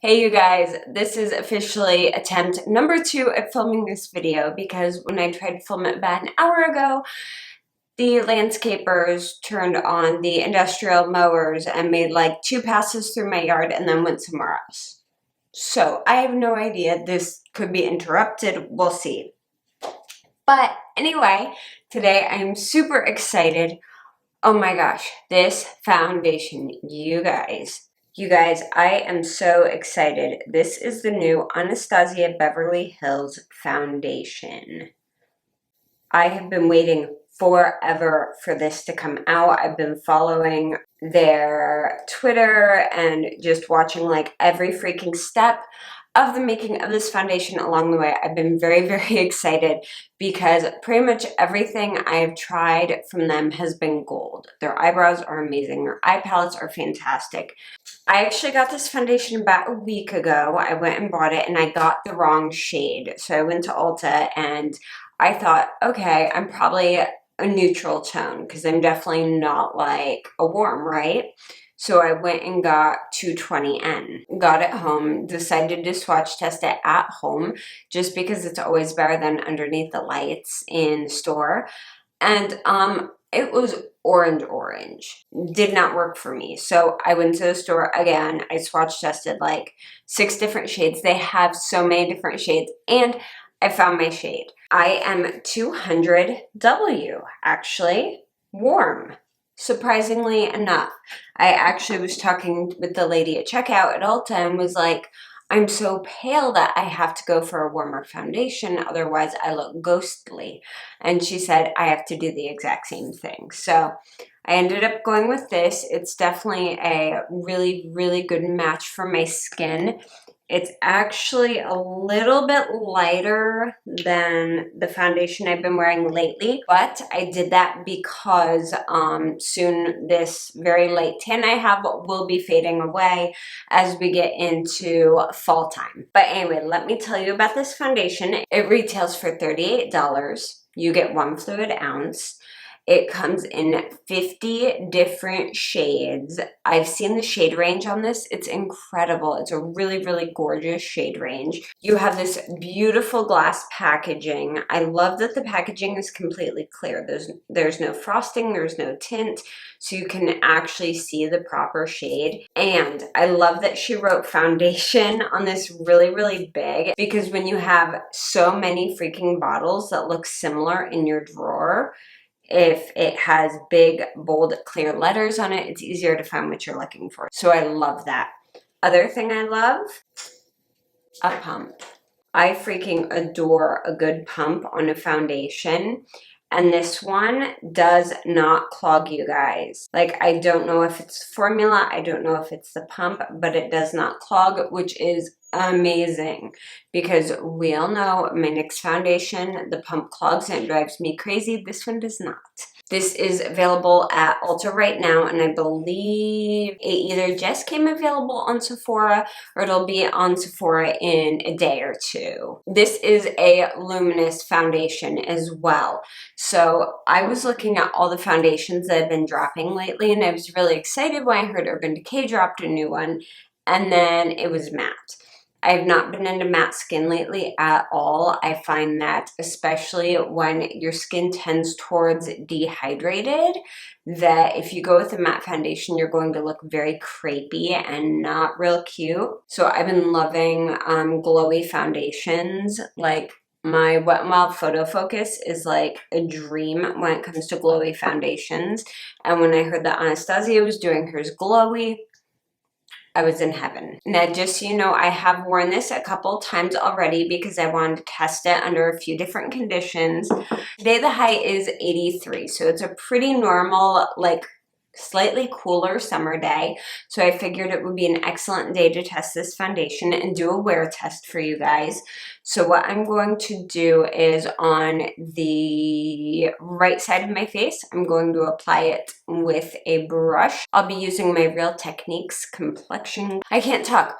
Hey you guys, this is officially attempt number 2 at filming this video because when I tried to film it about an hour ago, the landscapers turned on the industrial mowers and made like 2 passes through my yard and then went somewhere else. So I have no idea. This could be interrupted. We'll see. But anyway, today I'm super excited. Oh my gosh, this foundation, you guys, I am so excited. This is the new Anastasia Beverly Hills foundation. I have been waiting forever for this to come out. I've been following their Twitter and just watching like every freaking step of the making of this foundation along the way. I've been very, very excited because pretty much everything I've tried from them has been gold. Their eyebrows are amazing. Their eye palettes are fantastic. I actually got this foundation about a week ago. I went and bought it and I got the wrong shade. So I went to Ulta and I thought, okay, I'm probably a neutral tone because I'm definitely not like a warm, right? So I went and got 220N, got it home, decided to swatch test it at home just because it's always better than underneath the lights in the store. And it was orange. Did not work for me. So I went to the store again. I swatch tested like 6 different shades. They have so many different shades and I found my shade. I am 200W, actually, warm. Surprisingly enough, I actually was talking with the lady at checkout at Ulta and was like, I'm so pale that I have to go for a warmer foundation, otherwise I look ghostly. And she said I have to do the exact same thing. So I ended up going with this. It's definitely a really, really good match for my skin. It's actually a little bit lighter than the foundation I've been wearing lately, but I did that because soon this very light tan I have will be fading away as we get into fall time. But anyway, let me tell you about this foundation. It retails for $38. You get 1 fluid ounce. It comes in 50 different shades. I've seen the shade range on this. It's incredible. It's a really, really gorgeous shade range. You have this beautiful glass packaging. I love that the packaging is completely clear. There's no frosting, there's no tint, so you can actually see the proper shade. And I love that she wrote foundation on this really, really big, because when you have so many freaking bottles that look similar in your drawer, if it has big, bold, clear letters on it, it's easier to find what you're looking for. So I love that. Other thing I love, a pump. I freaking adore a good pump on a foundation. And this one does not clog, you guys. Like, I don't know if it's formula, I don't know if it's the pump, but it does not clog, which is amazing because we all know my NYX foundation, the pump clogs and it drives me crazy. This one does not. This is available at Ulta right now, and I believe it either just came available on Sephora or it'll be on Sephora in a day or two. This is a luminous foundation as well. So I was looking at all the foundations that have been dropping lately, and I was really excited when I heard Urban Decay dropped a new one, and then it was matte. I have not been into matte skin lately at all. I find that especially when your skin tends towards dehydrated, that if you go with a matte foundation, you're going to look very crepey and not real cute. So I've been loving glowy foundations. Like, my Wet n Wild Photo Focus is like a dream when it comes to glowy foundations. And when I heard that Anastasia was doing hers glowy, I was in heaven. Now, just so you know, I have worn this a couple times already because I wanted to test it under a few different conditions. Today the high is 83, so it's a pretty normal, like slightly cooler summer day. So I figured it would be an excellent day to test this foundation and do a wear test for you guys. So what I'm going to do is on the right side of my face, I'm going to apply it with a brush. I'll be using my Real Techniques complexion, I can't talk,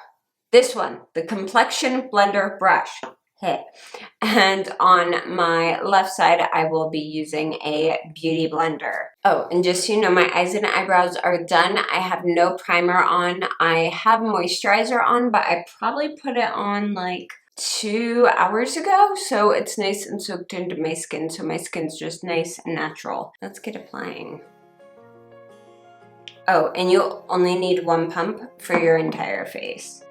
this one, the complexion blender brush. And on my left side, I will be using a beauty blender. Oh, and just so you know, my eyes and eyebrows are done. I have no primer on. I have moisturizer on, but I probably put it on like 2 hours ago, so it's nice and soaked into my skin, so my skin's just nice and natural. Let's get applying. Oh, and you'll only need 1 pump for your entire face.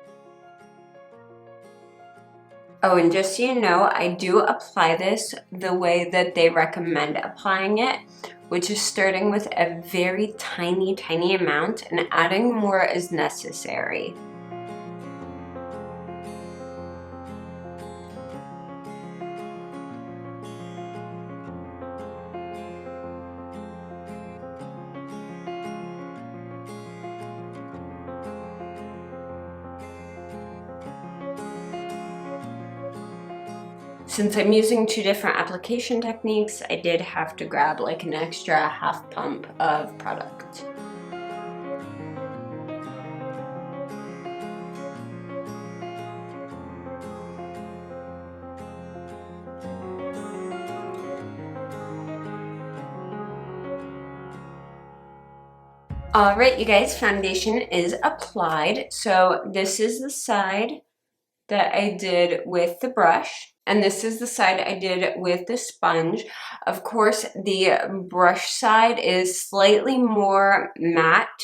Oh, and just so you know, I do apply this the way that they recommend applying it, which is starting with a very tiny, tiny amount and adding more as necessary. Since I'm using 2 different application techniques, I did have to grab like an extra half pump of product. All right, you guys, foundation is applied. So this is the side that I did with the brush, and this is the side I did with the sponge. Of course, the brush side is slightly more matte.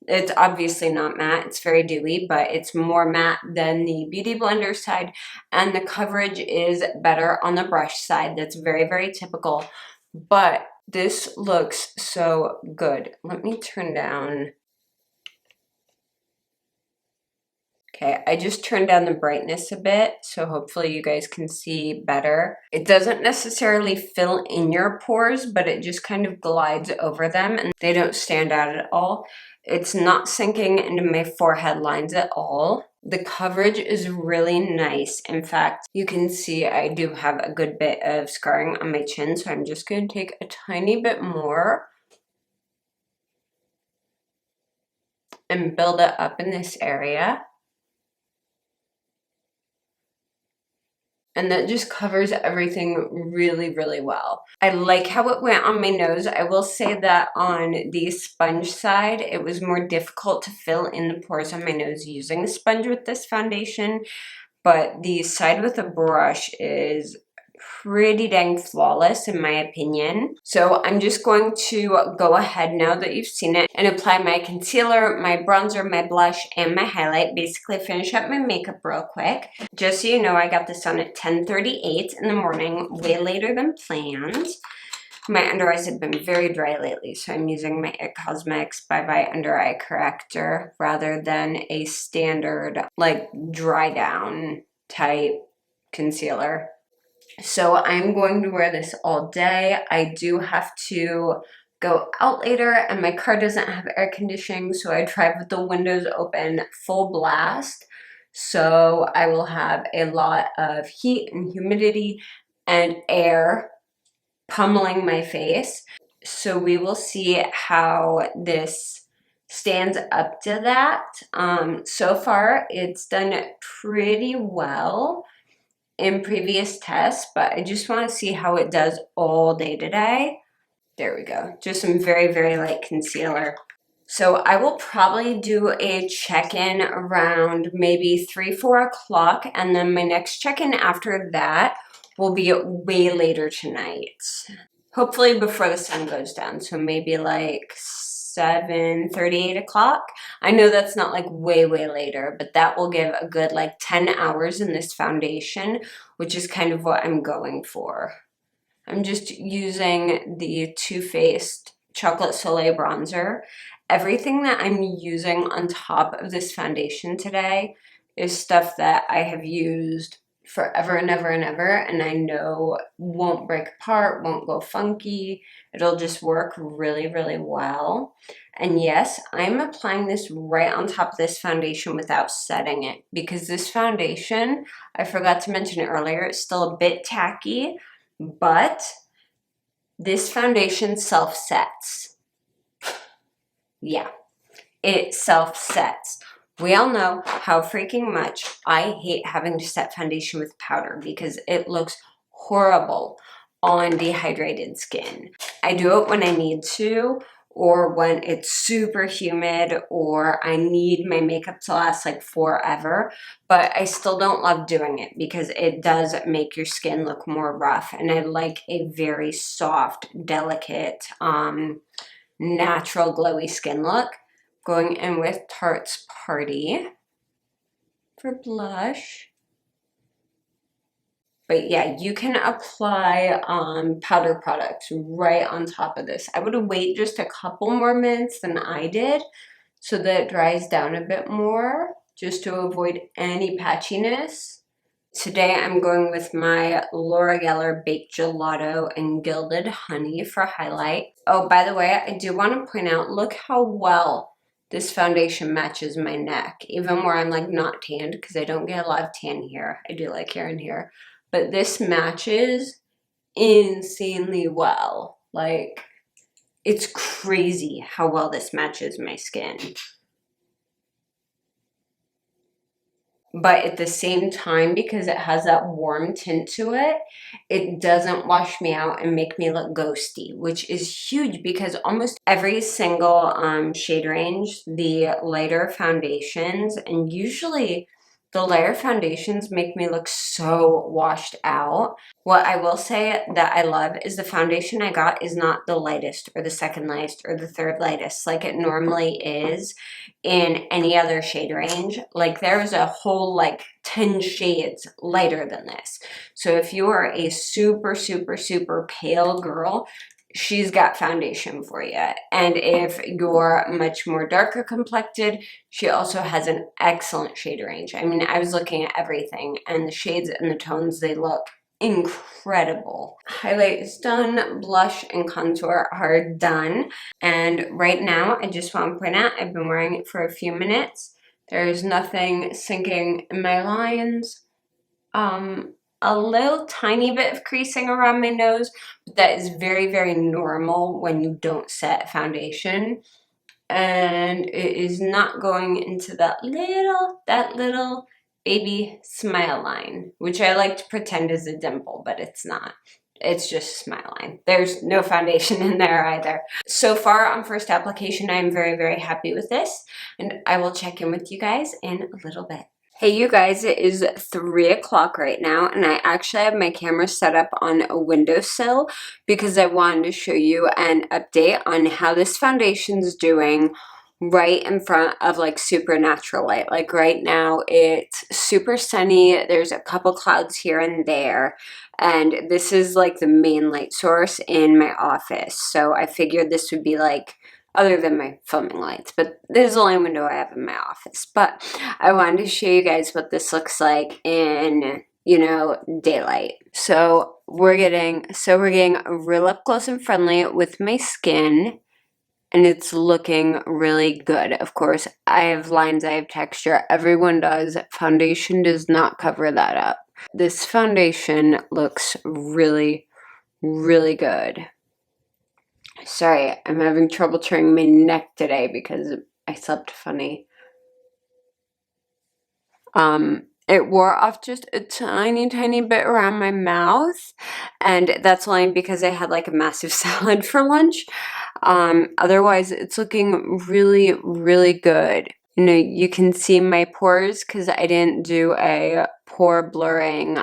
It's obviously not matte, it's very dewy, but it's more matte than the Beauty Blender side, and the coverage is better on the brush side. That's very, very typical, but this looks so good. Let me turn down. Okay, I just turned down the brightness a bit, so hopefully you guys can see better. It doesn't necessarily fill in your pores, but it just kind of glides over them and they don't stand out at all. It's not sinking into my forehead lines at all. The coverage is really nice. In fact, you can see I do have a good bit of scarring on my chin, so I'm just going to take a tiny bit more and build it up in this area. And that just covers everything really, really well. I like how it went on my nose. I will say that on the sponge side, it was more difficult to fill in the pores on my nose using a sponge with this foundation, but the side with a brush is pretty dang flawless in my opinion. So I'm just going to go ahead now that you've seen it and apply my concealer, my bronzer, my blush, and my highlight. Basically finish up my makeup real quick. Just so you know, I got this on at 10:38 in the morning, way later than planned. My under eyes have been very dry lately, so I'm using my IT Cosmetics Bye Bye Under Eye Corrector rather than a standard like dry down type concealer. So I'm going to wear this all day. I do have to go out later and my car doesn't have air conditioning, so I drive with the windows open full blast. So I will have a lot of heat and humidity and air pummeling my face. So we will see how this stands up to that. So far it's done pretty well in previous tests, but I just want to see how it does all day today. There we go. Just some very, very light concealer. So I will probably do a check-in around maybe 3, 4 o'clock, and then my next check-in after that will be way later tonight. Hopefully before the sun goes down, so maybe like 7:30, 8 o'clock. I know that's not like way, way later, but that will give a good like 10 hours in this foundation, which is kind of what I'm going for. I'm just using the Too Faced Chocolate Soleil Bronzer. Everything that I'm using on top of this foundation today is stuff that I have used forever and ever and ever, and I know won't break apart, won't go funky. It'll just work really, really well. And yes, I'm applying this right on top of this foundation without setting it, because this foundation, I forgot to mention it earlier, it's still a bit tacky, but this foundation self-sets. Yeah, it self-sets. We all know how freaking much I hate having to set foundation with powder because it looks horrible on dehydrated skin. I do it when I need to, or when it's super humid, or I need my makeup to last like forever, but I still don't love doing it because it does make your skin look more rough, and I like a very soft, delicate, natural glowy skin look. Going in with Tarte's Party for blush. But yeah, you can apply powder products right on top of this. I would wait just a couple more minutes than I did so that it dries down a bit more, just to avoid any patchiness. Today I'm going with my Laura Geller Baked Gelato and Gilded Honey for highlight. Oh, by the way, I do want to point out, look how well this foundation matches my neck, even where I'm like not tanned, because I don't get a lot of tan here. I do like hair in here. But this matches insanely well. Like, it's crazy how well this matches my skin. But at the same time, because it has that warm tint to it, it doesn't wash me out and make me look ghosty, which is huge because almost every single shade range, the lighter foundations, and usually the lighter foundations make me look so washed out. What I will say that I love is the foundation I got is not the lightest or the second lightest or the third lightest like it normally is in any other shade range. Like there's a whole like 10 shades lighter than this. So if you are a super, super, super pale girl, she's got foundation for you. And if you're much more darker complected, she also has an excellent shade range. I mean, I was looking at everything and the shades and the tones, they look incredible. Highlight is done, blush and contour are done. And right now, I just want to point out, I've been wearing it for a few minutes. There's nothing sinking in my lines. A little tiny bit of creasing around my nose, but that is very, very normal when you don't set foundation. And it is not going into that little baby smile line, which I like to pretend is a dimple, but it's not. It's just a smile line. There's no foundation in there either. So far on first application, I'm very, very happy with this, and I will check in with you guys in a little bit. Hey you guys, it is 3 o'clock right now, and I actually have my camera set up on a windowsill because I wanted to show you an update on how this foundation's doing right in front of like super natural light. Like right now it's super sunny, there's a couple clouds here and there, and this is like the main light source in my office. So I figured this would be like, other than my filming lights, but this is the only window I have in my office. But I wanted to show you guys what this looks like in, you know, daylight. So we're getting real up close and friendly with my skin, and it's looking really good. Of course, I have lines, I have texture, everyone does. Foundation does not cover that up. This foundation looks really, really good. Sorry, I'm having trouble turning my neck today because I slept funny. It wore off just a tiny, tiny bit around my mouth, and that's only because I had like a massive salad for lunch. Otherwise, it's looking really, really good. You know, you can see my pores because I didn't do a pore blurring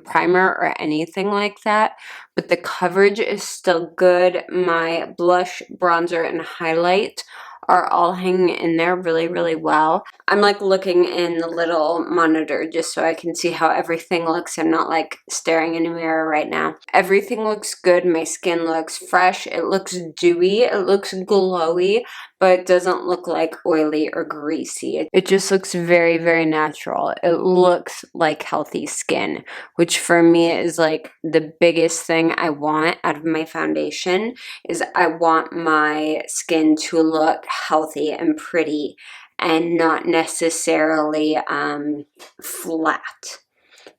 primer or anything like that, but the coverage is still good. My blush, bronzer, and highlight are all hanging in there really, really well. I'm like looking in the little monitor just so I can see how everything looks. I'm not like staring in a mirror right now. Everything looks good. My skin looks fresh. It looks dewy. It looks glowy, but it doesn't look like oily or greasy. It just looks very, very natural. It looks like healthy skin, which for me is like the biggest thing I want out of my foundation. Is I want my skin to look healthy and pretty and not necessarily flat.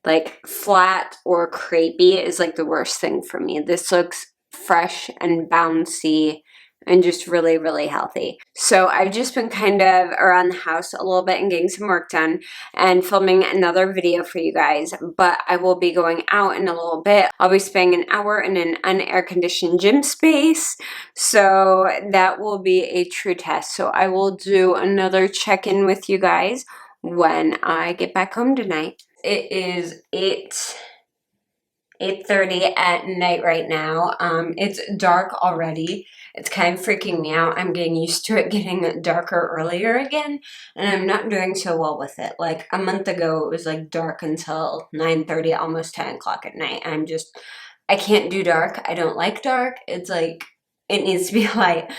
Like flat or crepey is like the worst thing for me. This looks fresh and bouncy and just really, really healthy. So I've just been kind of around the house a little bit and getting some work done and filming another video for you guys, but I will be going out in a little bit. I'll be spending an hour in an unair conditioned gym space, so that will be a true test. So I will do another check-in with you guys when I get back home tonight. It is 8:30 at night right now. It's dark already. It's kind of freaking me out. I'm getting used to it getting darker earlier again, and I'm not doing so well with it. Like a month ago, it was like dark until 9:30, almost 10 o'clock at night. I can't do dark. I don't like dark. It's like, it needs to be light,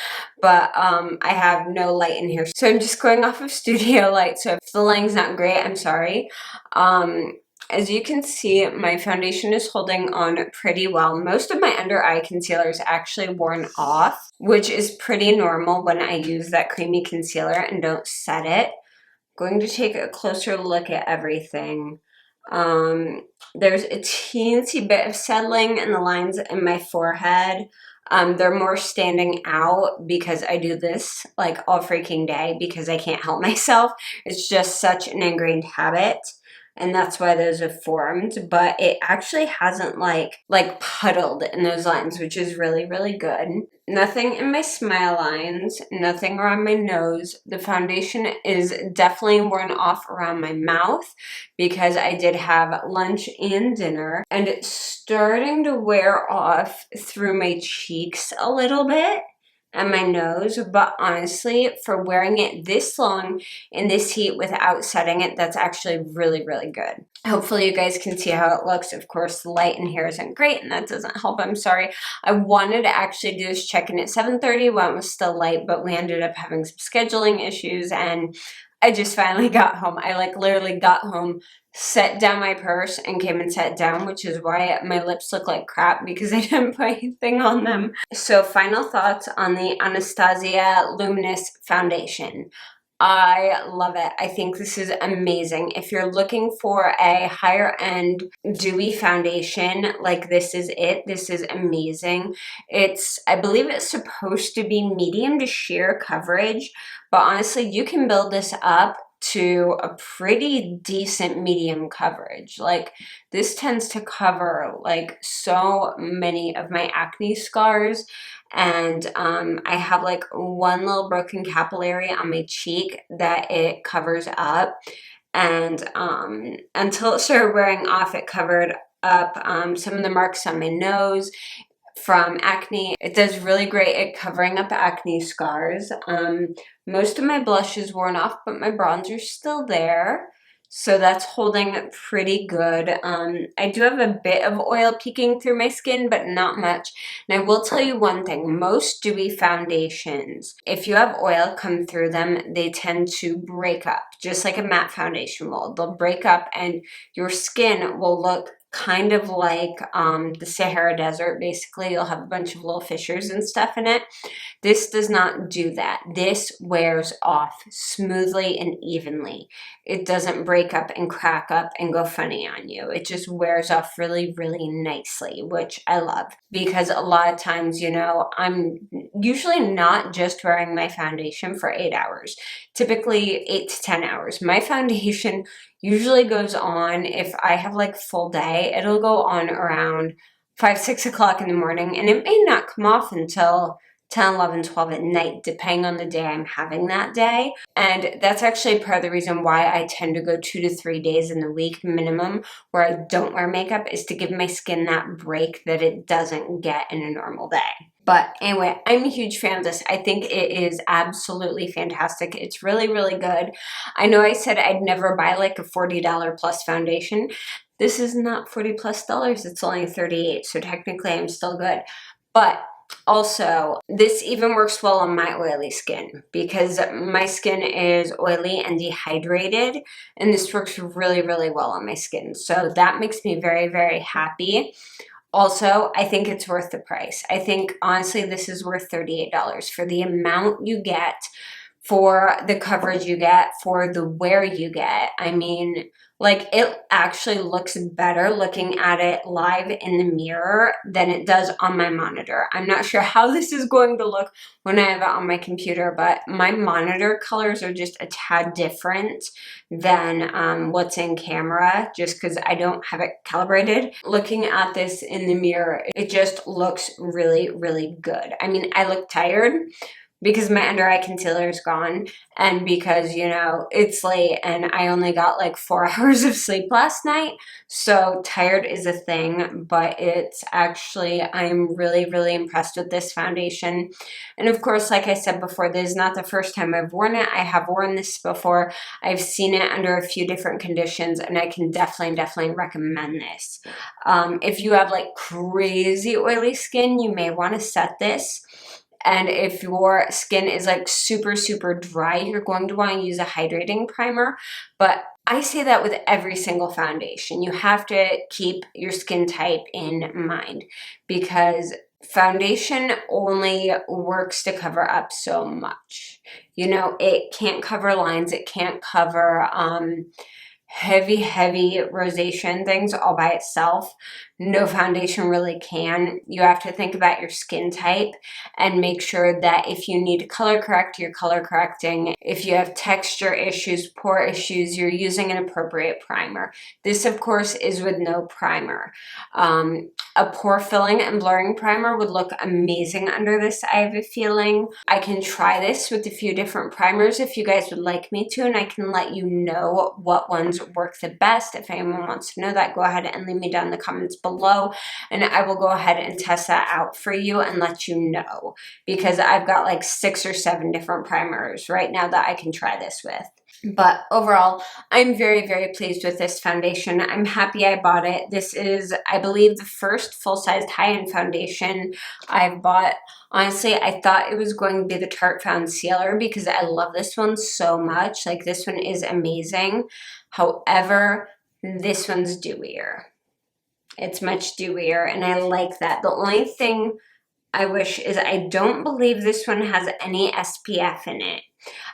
but I have no light in here. So I'm just going off of studio light. So if the lighting's not great, I'm sorry. As you can see, my foundation is holding on pretty well. Most of my under eye concealer is actually worn off, which is pretty normal when I use that creamy concealer and don't set it. I'm going to take a closer look at everything. There's a teensy bit of settling in the lines in my forehead. They're more standing out because I do this like all freaking day because I can't help myself. It's just such an ingrained habit. And that's why those have formed, but it actually hasn't like puddled in those lines, which is really, really good. Nothing in my smile lines, nothing around my nose. The foundation is definitely worn off around my mouth because I did have lunch and dinner, and it's starting to wear off through my cheeks a little bit and my nose, but honestly, for wearing it this long in this heat without setting it, that's actually really, really good. Hopefully you guys can see how it looks. Of course, the light in here isn't great, and that doesn't help. I'm sorry. I wanted to actually do this check-in at 7:30 when it was still light, but we ended up having some scheduling issues, and I just finally got home. I like literally got home, set down my purse, and came and sat down, which is why my lips look like crap because I didn't put anything on them. So final thoughts on the Anastasia Luminous Foundation. I love it. I think this is amazing. If you're looking for a higher end dewy foundation, like this is it. This is amazing. I believe it's supposed to be medium to sheer coverage, but honestly, you can build this up to a pretty decent medium coverage. Like this tends to cover like so many of my acne scars, and I have like one little broken capillary on my cheek that it covers up, and until it started wearing off, it covered up some of the marks on my nose from acne. It does really great at covering up acne scars. Most of my blush is worn off, but my bronzer's still there. So that's holding pretty good. I do have a bit of oil peeking through my skin, but not much. And I will tell you one thing, most dewy foundations, if you have oil come through them, they tend to break up, just like a matte foundation will. They'll break up and your skin will look kind of like the Sahara Desert. Basically, you'll have a bunch of little fissures and stuff in it. This does not do that. This wears off smoothly and evenly. It doesn't break up and crack up and go funny on you. It just wears off really, really nicely, which I love, because a lot of times, you know, I'm usually not just wearing my foundation for 8 hours, typically 8 to 10 hours. My foundation usually goes on, if I have like full day, it'll go on around 5, 6 o'clock in the morning, and it may not come off until 10, 11, 12 at night, depending on the day I'm having that day. And that's actually part of the reason why I tend to go 2 to 3 days in the week minimum where I don't wear makeup, is to give my skin that break that it doesn't get in a normal day. But anyway, I'm a huge fan of this. I think it is absolutely fantastic. It's really, really good. I know I said I'd never buy like a $40 plus foundation. This is not $40 plus. It's only $38, so technically I'm still good. But also, this even works well on my oily skin because my skin is oily and dehydrated, and this works really, really well on my skin. So that makes me very, very happy. Also, I think it's worth the price. I think, honestly, this is worth $38 for the amount you get for the coverage you get, for the wear you get. I mean, like, it actually looks better looking at it live in the mirror than it does on my monitor. I'm not sure how this is going to look when I have it on my computer, but my monitor colors are just a tad different than what's in camera, just because I don't have it calibrated. Looking at this in the mirror, it just looks really, really good. I mean, I look tired because my under eye concealer is gone, and because, you know, it's late and I only got like 4 hours of sleep last night. So tired is a thing, but it's actually, I'm really, really impressed with this foundation. And of course, like I said before, this is not the first time I've worn it. I have worn this before. I've seen it under a few different conditions, and I can definitely recommend this. If you have like crazy oily skin, you may want to set this. And if your skin is like super, super dry, you're going to want to use a hydrating primer. But I say that with every single foundation. You have to keep your skin type in mind, because foundation only works to cover up so much. You know, it can't cover lines. It can't cover heavy rosacea things all by itself. No foundation really can. You have to think about your skin type and make sure that if you need to color correct, you're color correcting. If you have texture issues, pore issues, you're using an appropriate primer. This, of course, is with no primer. A pore filling and blurring primer would look amazing under this, I have a feeling. I can try this with a few different primers if you guys would like me to, and I can let you know what ones work the best. If anyone wants to know that, go ahead and leave me down in the comments below, and I will go ahead and test that out for you and let you know, because I've got like 6 or 7 different primers right now that I can try this with. But overall, I'm very, very pleased with this foundation. I'm happy I bought it. This is, I believe, the first full-sized high-end foundation I've bought. Honestly, I thought it was going to be the Tarte Found Sealer because I love this one so much. Like, this one is amazing. However, this one's dewier. It's much dewier, and I like that. The only thing I wish is I don't believe this one has any SPF in it.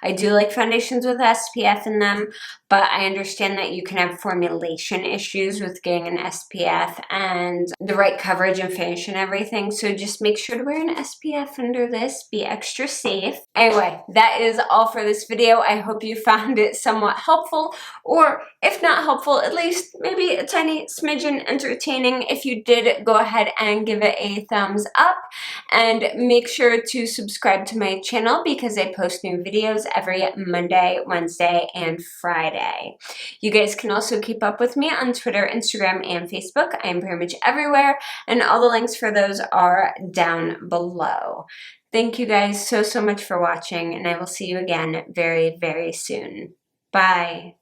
I do like foundations with SPF in them, but I understand that you can have formulation issues with getting an SPF and the right coverage and finish and everything. So just make sure to wear an SPF under this. Be extra safe. Anyway, that is all for this video. I hope you found it somewhat helpful, or if not helpful, at least maybe a tiny smidgen entertaining. If you did, go ahead and give it a thumbs up, and make sure to subscribe to my channel because I post new videos every Monday, Wednesday, and Friday. You guys can also keep up with me on Twitter, Instagram, and Facebook. I am pretty much everywhere, and all the links for those are down below. Thank you guys so much for watching, and I will see you again very, very soon. Bye.